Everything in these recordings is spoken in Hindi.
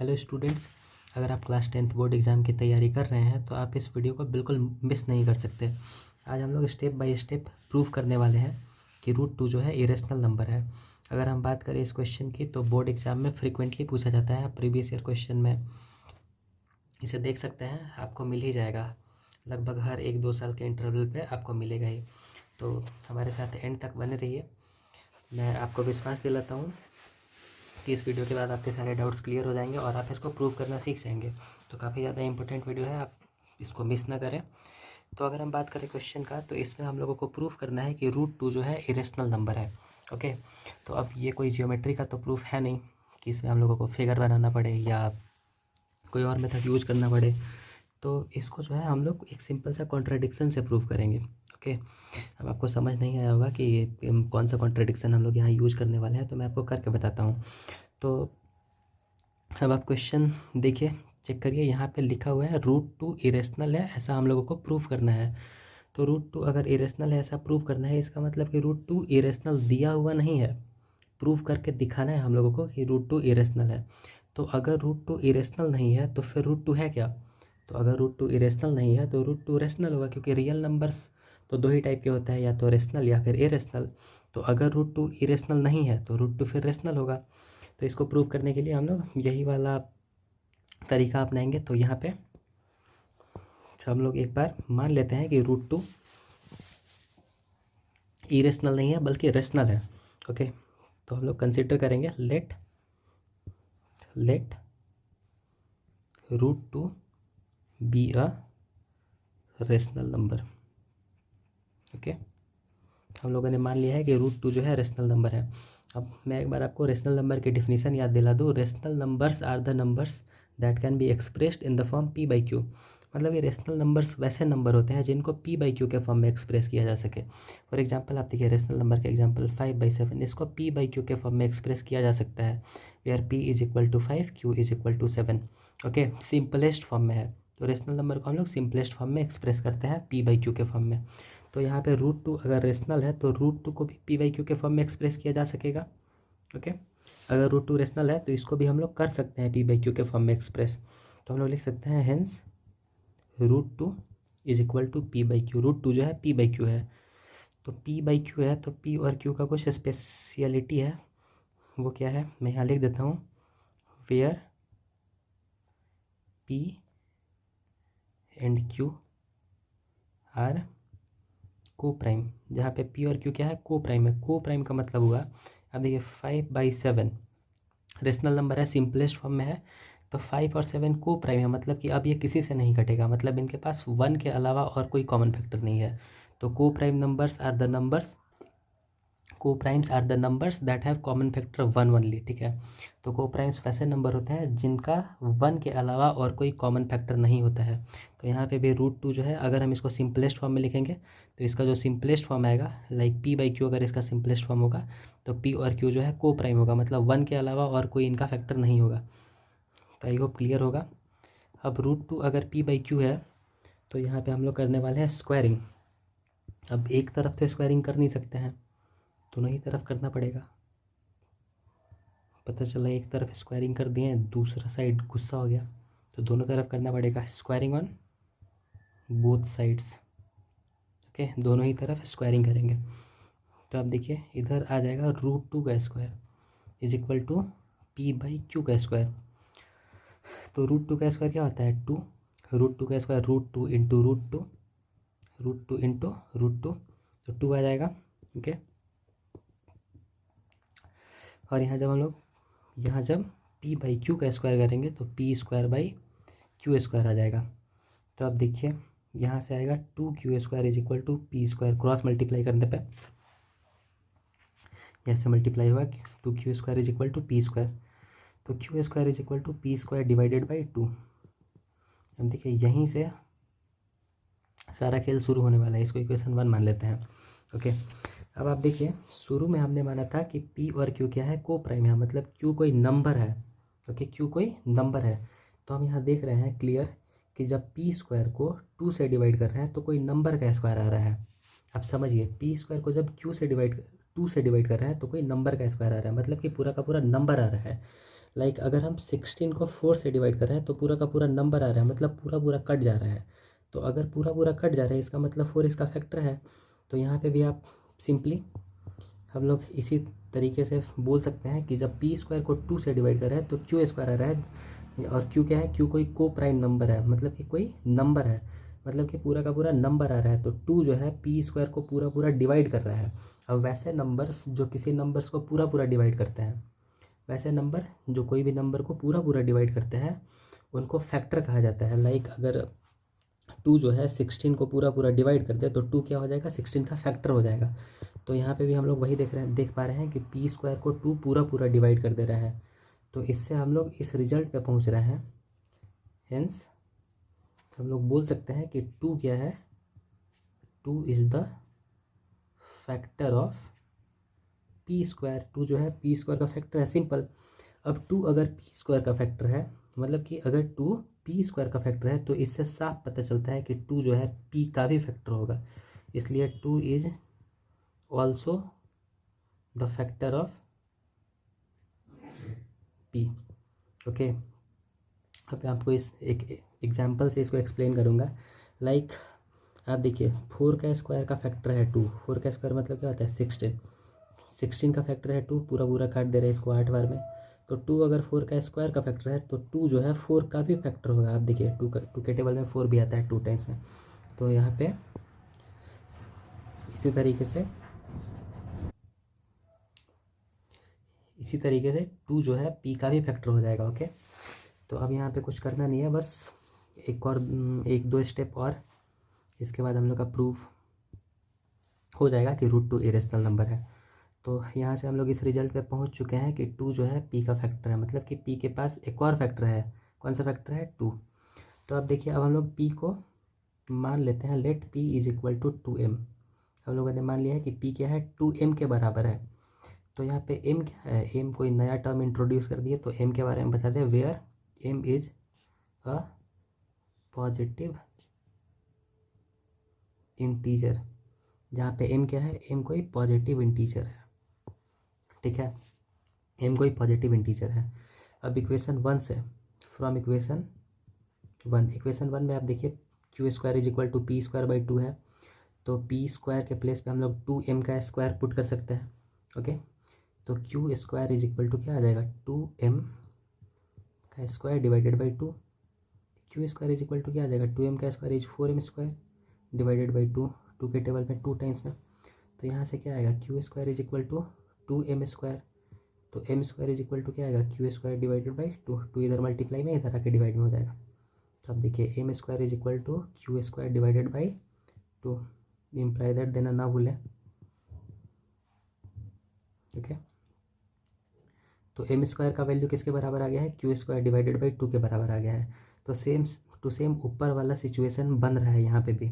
हेलो स्टूडेंट्स, अगर आप क्लास 10th बोर्ड एग्ज़ाम की तैयारी कर रहे हैं तो आप इस वीडियो को बिल्कुल मिस नहीं कर सकते। आज हम लोग स्टेप बाय स्टेप प्रूव करने वाले हैं कि रूट 2 जो है इरेशनल नंबर है। अगर हम बात करें इस क्वेश्चन की तो बोर्ड एग्ज़ाम में फ्रीक्वेंटली पूछा जाता है। प्रीवियस ईयर क्वेश्चन में इसे देख सकते हैं, आपको मिल ही जाएगा। लगभग हर 1-2 साल के इंटरवल पे आपको मिलेगा ही। तो हमारे साथ एंड तक बने रहिए। मैं आपको विश्वास दिलाता हूँ कि इस वीडियो के बाद आपके सारे डाउट्स क्लियर हो जाएंगे और आप इसको प्रूव करना सीख जाएंगे। तो काफ़ी ज़्यादा इंपॉर्टेंट वीडियो है, आप इसको मिस ना करें। तो अगर हम बात करें क्वेश्चन का, तो इसमें हम लोगों को प्रूफ करना है कि रूट 2 जो है इरेशनल नंबर है। ओके, तो अब ये कोई जियोमेट्री का तो प्रूफ है नहीं कि इसमें हम लोगों को फिगर बनाना पड़े या कोई और मेथड यूज करना पड़े। तो इसको जो है हम लोग एक सिंपल सा कॉन्ट्राडिक्शन से प्रूव करेंगे। ओके, अब आपको समझ नहीं आया होगा कि ये कौन सा कॉन्ट्राडिक्शन हम लोग यहाँ यूज करने वाले हैं, तो मैं आपको करके बताता हूँ। तो अब आप क्वेश्चन देखिए, चेक करिए, यहाँ पे लिखा हुआ है रूट 2 इरेशनल है, ऐसा हम लोगों को प्रूव करना है। तो रूट 2 अगर इरेशनल है ऐसा प्रूव करना है, इसका मतलब कि रूट 2 इरेशनल दिया हुआ नहीं है, प्रूव करके दिखाना है हम लोगों को कि रूट 2 इरेशनल है। तो अगर रूट 2 इरेशनल नहीं है तो फिर रूट 2 है क्या? तो अगर रूट 2 इरेशनल नहीं है तो रूट 2 रेशनल होगा, क्योंकि रियल नंबर्स तो दो ही टाइप के होते हैं, या तो रेशनल या फिर इरेशनल। तो अगर रूट 2 इरेशनल नहीं है तो रूट 2 फिर रेशनल होगा। तो इसको प्रूव करने के लिए हम लोग यही वाला तरीका अपनाएंगे। तो यहाँ पे हम लोग एक बार मान लेते हैं कि रूट 2 इरेशनल नहीं है बल्कि रेशनल है। ओके, तो हम लोग कंसिडर करेंगे let root 2 be a rational number. Okay, हम लोगों ने मान लिया है कि रूट 2 जो है रेशनल नंबर है। अब मैं एक बार आपको रेशनल नंबर की डिफिनीशन याद दिला दूँ। Rational numbers are the numbers that can be expressed in the form p by q. मतलब ये रेशनल नंबर्स वैसे नंबर होते हैं जिनको पी बाई क्यू के फॉर्म में एक्सप्रेस किया जा सके। फॉर एग्जांपल आप देखिए, रेशनल नंबर के एग्जांपल 5/7, इसको पी बाई क्यू के फॉर्म में एक्सप्रेस किया जा सकता है, where p is equal to 5, q is equal to 7। Okay, simplest form में है। तो रेशनल नंबर को हम लोग सिंपलेस्ट फॉर्म में एक्सप्रेस करते हैं पी बाई क्यू के फॉर्म में। तो यहाँ पे रूट 2 अगर रेशनल है तो रूट 2 को भी पी बाई क्यू के फॉर्म में एक्सप्रेस किया जा सकेगा। ओके, अगर रूट 2 रेशनल है तो इसको भी हम लोग कर सकते हैं पी बाई क्यू के फॉर्म में एक्सप्रेस। तो हम लोग लिख सकते हैं hence root 2 is equal to p by q. Root 2 जो है पी बाई क्यू है, तो पी बाई क्यू है तो पी और क्यू का कुछ स्पेशलिटी है। वो क्या है, मैं यहाँ लिख देता हूँ, where p and q are coprime. जहाँ पे पी और क्यू क्या है, को प्राइम है। को प्राइम का मतलब हुआ, अब देखिए 5/7 रेशनल नंबर है, सिंपलेस्ट फॉर्म में है, तो 5 और 7 को प्राइम है, मतलब कि अब ये किसी से नहीं कटेगा, मतलब इनके पास 1 के अलावा और कोई कॉमन फैक्टर नहीं है। तो coprime numbers are the numbers, coprimes are the numbers that have common factor 1 only. ठीक है, तो को प्राइम्स वैसे नंबर होते हैं जिनका 1 के अलावा और कोई कॉमन फैक्टर नहीं होता है। तो यहाँ पे भी रूट 2 जो है, अगर हम इसको सिंपलेस्ट फॉर्म में लिखेंगे तो इसका जो सिंपलेस्ट फॉर्म आएगा, लाइक पी बाई क्यू अगर इसका सिंपलेस्ट फॉर्म होगा तो पी और क्यू जो है को प्राइम होगा, मतलब 1 के अलावा और कोई इनका फैक्टर नहीं होगा। तो आई होप क्लियर होगा। अब रूट 2 अगर पी बाई क्यू है तो यहाँ पे हम लोग करने वाले हैं स्क्वायरिंग। अब एक तरफ तो स्क्वायरिंग कर नहीं सकते हैं, दोनों ही तरफ करना पड़ेगा। पता चला एक तरफ स्क्वायरिंग कर दिए, दूसरा साइड गुस्सा हो गया, तो दोनों तरफ करना पड़ेगा squaring on both sides. Okay, दोनों ही तरफ स्क्वायरिंग करेंगे। तो आप देखिए इधर आ जाएगा रूट 2 का square is equal to p by Q का स्क्वायर। तो रूट 2 का स्क्वायर क्या होता है, 2। रूट 2 का square root 2 into root 2, root 2 into root 2, तो 2 आ जाएगा। ओके, और यहाँ जब हम लोग जब पी बाई क्यू का स्क्वायर करेंगे तो P square by Q square आ जाएगा। तो अब देखिए यहाँ से आएगा 2q square is equal to P square, cross multiply करने पे यहाँ से मल्टीप्लाई हुआ, 2q square is equal to P square, तो q square is equal to P square divided by 2। अब देखिए यहीं से सारा खेल शुरू होने वाला है, इसको इक्वेशन 1 मान लेते हैं। ओके, अब आप देखिए शुरू में हमने माना था कि p और q क्या है, को प्राइम है, मतलब q कोई नंबर है। ओके, q कोई नंबर है, तो हम यहाँ देख रहे हैं क्लियर कि जब पी स्क्वायर को 2 से डिवाइड कर रहे हैं तो कोई नंबर का स्क्वायर आ रहा है। आप समझिए, पी स्क्वायर को जब 2 से डिवाइड कर रहे हैं तो कोई नंबर का स्क्वायर आ रहा है, मतलब कि पूरा का पूरा नंबर आ रहा है। लाइक अगर हम 16 को 4 से डिवाइड कर रहे हैं तो पूरा का पूरा नंबर आ रहा है, मतलब पूरा पूरा कट जा रहा है। तो अगर पूरा पूरा कट जा रहा है इसका मतलब 4 इसका फैक्टर है। तो यहाँ पे भी आप सिंपली हम लोग इसी तरीके से बोल सकते हैं कि जब पी स्क्वायर को 2 से डिवाइड कर रहे हैं तो क्यू स्क्वायर आ रहा है, और क्यू क्या है, क्यू कोई को प्राइम नंबर है, मतलब कि कोई नंबर है, मतलब कि पूरा का पूरा नंबर आ रहा है। तो 2 जो है पी स्क्वायर को पूरा पूरा डिवाइड कर रहा है। अब वैसे नंबर्स जो किसी नंबर्स को पूरा पूरा डिवाइड करते हैं, वैसे नंबर जो कोई भी नंबर को पूरा पूरा डिवाइड करते हैं उनको फैक्टर कहा जाता है। लाइक अगर 2 जो है 16 को पूरा पूरा डिवाइड कर दे तो 2 क्या हो जाएगा, 16 का फैक्टर हो जाएगा। तो यहाँ पे भी हम लोग वही देख पा रहे हैं कि पी स्क्वायर को 2 पूरा पूरा डिवाइड कर दे रहा है। तो इससे हम लोग इस रिजल्ट पे पहुँच रहे हैं। हेंस हम लोग बोल सकते हैं कि 2 क्या है, 2 is the factor of P square. 2 जो है पी स्क्वायर का फैक्टर है, सिंपल। अब 2 अगर पी स्क्वायर का फैक्टर है, मतलब कि अगर 2 पी स्क्वायर का फैक्टर है तो इससे साफ पता चलता है कि 2 जो है पी का भी फैक्टर होगा, इसलिए 2 is also the factor of P. Okay, अब मैं आपको इस एक एग्जांपल से इसको एक्सप्लेन करूँगा। लाइक आप देखिए 4 का स्क्वायर का फैक्टर है 2, 4 का स्क्वायर मतलब क्या होता है 16, 16 का फैक्टर है 2, पूरा पूरा काट दे रहे हैं इसको 8 बार में। तो 2 अगर 4 का स्क्वायर का फैक्टर है तो 2 जो है 4 का भी फैक्टर होगा। आप देखिए 2 के टेबल में 4 भी आता है 2 टाइम्स में। तो यहाँ पे इसी तरीके से 2 जो है पी का भी फैक्टर हो जाएगा। ओके, तो अब यहाँ पे कुछ करना नहीं है, बस एक दो स्टेप और, इसके बाद हम लोग का प्रूव हो जाएगा कि रूट 2 इरेशनल नंबर है। तो यहाँ से हम लोग इस रिजल्ट पे पहुँच चुके हैं कि 2 जो है पी का फैक्टर है, मतलब कि पी के पास एक और फैक्टर है। कौन सा फैक्टर है, 2। तो अब देखिए, अब हम लोग पी को मान लेते हैं, let p is equal to 2m। हम लोगों ने मान लिया है कि पी क्या है, 2m के बराबर है। तो यहाँ पे m क्या है, m कोई नया टर्म इंट्रोड्यूस कर दिए, तो m के बारे में बता दें, where m is a positive integer. जहाँ पे m क्या है, m कोई पॉजिटिव इंटीजर है, ठीक है, m कोई पॉजिटिव इंटीजर है। अब इक्वेशन 1 से, फ्रॉम इक्वेशन 1 में आप देखिए q square is equal to P square by 2 है। तो पी स्क्वायर के प्लेस पे हम लोग 2m का स्क्वायर पुट कर सकते हैं। ओके, तो q square is equal to क्या आ जाएगा, 2m का square divided by 2। Q square is equal to क्या आ जाएगा, 2m का square is 4m square divided by 2, 2 के टेबल में 2 टाइम्स में। तो यहाँ से क्या आएगा, q square is equal to 2m square. तो m square is equal to क्या आएगा, क्यू स्क्वायर डिवाइडेड बाई 2, 2 इधर मल्टीप्लाई में, इधर आके डिवाइड में हो जाएगा। तो अब देखिए m square is equal to q square divided by 2, imply that देना ना भूलें। ओके, तो m स्क्वायर का वैल्यू किसके बराबर आ गया है, क्यू स्क्वायर डिवाइडेड बाई 2 के बराबर आ गया है। तो सेम टू सेम ऊपर वाला सिचुएशन बन रहा है यहाँ पे भी।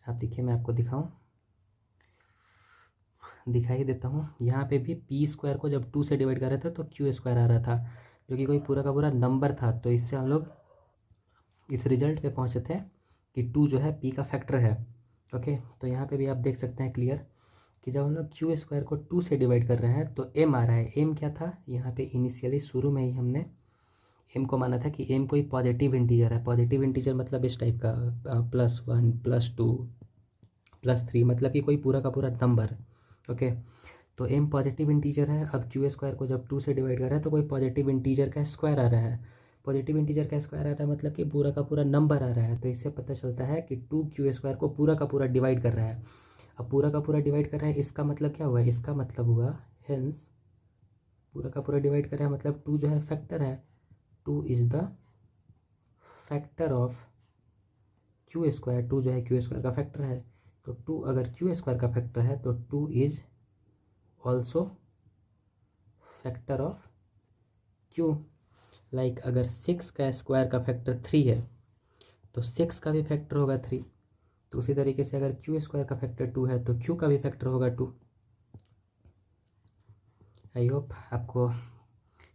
आप देखिए, मैं आपको दिखाई देता हूँ। यहाँ पे भी पी स्क्वायर को जब 2 से डिवाइड कर रहे थे तो क्यू स्क्वायर आ रहा था, जो कि कोई पूरा का पूरा नंबर था। तो इससे हम लोग इस रिजल्ट पे पहुँचे थे कि 2 जो है पी का फैक्टर है। ओके, तो यहाँ पे भी आप देख सकते हैं क्लियर कि जब हम लोग क्यू स्क्वायर को 2 से डिवाइड कर रहे हैं तो m आ रहा है। m क्या था, यहाँ पे इनिशियली शुरू में ही हमने m को माना था कि m कोई पॉजिटिव इंटीजर है। पॉजिटिव इंटीजर मतलब इस टाइप का, +1 +2 +3, मतलब कि कोई पूरा का पूरा नंबर। ओके, तो m पॉजिटिव इंटीजर है। अब क्यू स्क्वायर को जब 2 से डिवाइड कर रहे हैं तो कोई पॉजिटिव इंटीजर का स्क्वायर आ रहा है। पॉजिटिव इंटीजर का स्क्वायर आ रहा है मतलब कि पूरा का पूरा नंबर आ रहा है। तो इससे पता चलता है कि 2 क्यू स्क्वायर को पूरा का पूरा डिवाइड कर रहा है। अब पूरा का पूरा डिवाइड कर रहा है, इसका मतलब क्या हुआ, इसका मतलब हुआ हेंस पूरा का पूरा डिवाइड कर रहा है मतलब 2 जो है फैक्टर है, 2 is the factor of Q square. 2 जो है क्यू स्क्वायर का फैक्टर है, तो 2 अगर क्यू स्क्वायर का फैक्टर है तो 2 is also factor of Q. Like अगर 6 का स्क्वायर का फैक्टर 3 है तो 6 का भी फैक्टर होगा 3। तो उसी तरीके से अगर क्यू स्क्वायर का फैक्टर 2 है तो क्यू का भी फैक्टर होगा 2। आई होप आपको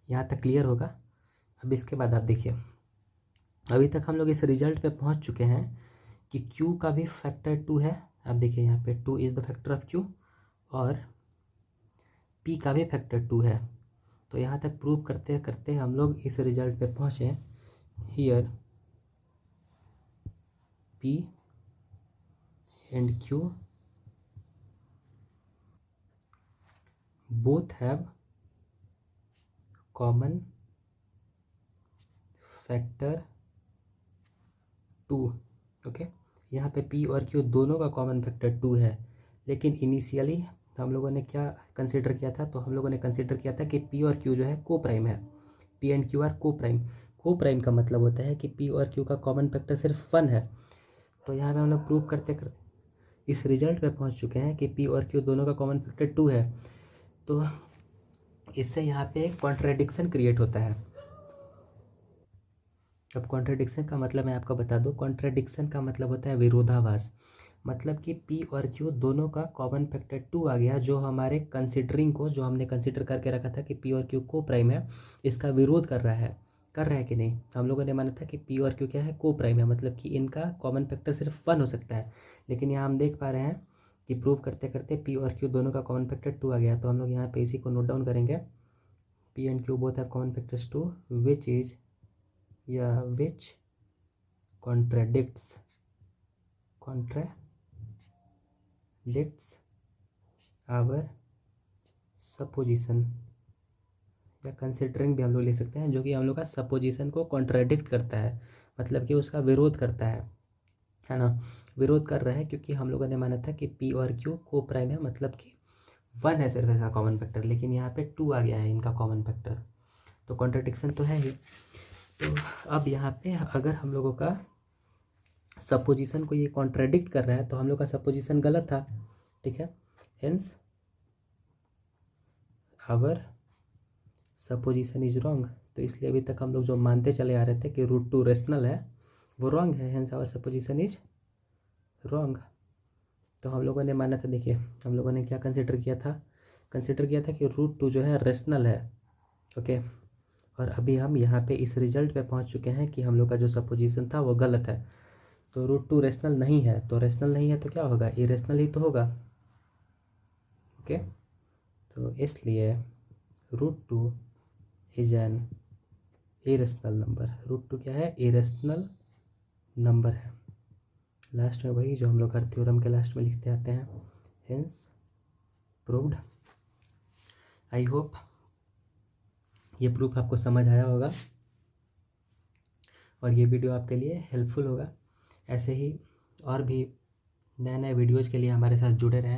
यहाँ तक क्लियर होगा। अब इसके बाद आप देखिए, अभी तक हम लोग इस रिजल्ट पे पहुँच चुके हैं कि q का भी फैक्टर 2 है। आप देखिए यहाँ पे 2 is the factor of q, और p का भी फैक्टर 2 है। तो यहाँ तक प्रूव करते करते हम लोग इस रिजल्ट पे पहुँचे। Here P and Q both have common factor 2। Okay, यहाँ पे P और Q दोनों का कॉमन फैक्टर 2 है, लेकिन इनिशियली हम लोगों ने क्या कंसिडर किया था, तो हम लोगों ने कंसिडर किया था कि P और Q जो है को प्राइम है। P एंड Q आर को प्राइम। को प्राइम का मतलब होता है कि P और Q का कॉमन फैक्टर सिर्फ 1 है। तो यहाँ पे हम लोग प्रूव करते करते इस रिजल्ट पे पहुँच चुके हैं कि P और Q दोनों का कॉमन फैक्टर 2 है। तो इससे यहाँ पे एक कॉन्ट्राडिक्शन क्रिएट होता है। अब कॉन्ट्राडिक्शन का मतलब मैं आपको बता दूं, कॉन्ट्राडिक्शन का मतलब होता है विरोधाभास। मतलब कि P और Q दोनों का कॉमन फैक्टर 2 आ गया, जो हमारे कंसिडरिंग को, जो हमने कंसिडर करके रखा था कि P और Q को प्राइम है, इसका विरोध कर रहा है कि नहीं। हम लोगों ने माना था कि P और Q क्या है, को प्राइम है, मतलब कि इनका कॉमन फैक्टर सिर्फ 1 हो सकता है। लेकिन यहाँ हम देख पा रहे हैं कि प्रूव करते करते P और Q दोनों का कॉमन फैक्टर 2 आ गया। तो हम लोग यहाँ पे इसी को नोट डाउन करेंगे। P and Q both have common factors 2 which contradicts our supposition, या कंसिडरिंग भी हम लोग ले सकते हैं, जो कि हम लोग का सपोजिशन को कॉन्ट्राडिक्ट करता है, मतलब कि उसका विरोध करता है ना। विरोध कर रहा है क्योंकि हम लोगों ने माना था कि P और Q को प्राइम है, मतलब कि 1 है सिर्फ ऐसा कॉमन फैक्टर, लेकिन यहाँ पे 2 आ गया है इनका कॉमन फैक्टर। तो कॉन्ट्राडिक्शन तो है ही। तो अब यहाँ पे अगर हम लोगों का सपोजिशन को ये कॉन्ट्राडिक्ट कर रहा है, तो हम लोग का सपोजिशन गलत था, ठीक है। Hence our supposition is wrong. तो इसलिए अभी तक हम लोग जो मानते चले आ रहे थे कि रूट 2 रेशनल है, वो रॉन्ग है। Hence our supposition is wrong. तो हम लोगों ने माना था, देखिए हम लोगों ने क्या कंसिडर किया था कि रूट 2 जो है रेशनल है। ओके, और अभी हम यहाँ पे इस रिजल्ट पे पहुँच चुके हैं कि हम लोग का जो सपोजिशन था वो गलत है। तो रूट 2 रेशनल नहीं है, तो रेशनल नहीं है तो क्या होगा, इरेशनल ही तो होगा। ओके, तो इसलिए root 2 is an irrational number. Root 2 क्या है, इरेशनल नंबर है। लास्ट में वही जो हम लोग हर थ्योरम के लास्ट में लिखते आते हैं, हेंस प्रूव्ड। आई होप ये प्रूफ आपको समझ आया होगा और ये वीडियो आपके लिए हेल्पफुल होगा। ऐसे ही और भी नए नए वीडियोज़ के लिए हमारे साथ जुड़े रहें।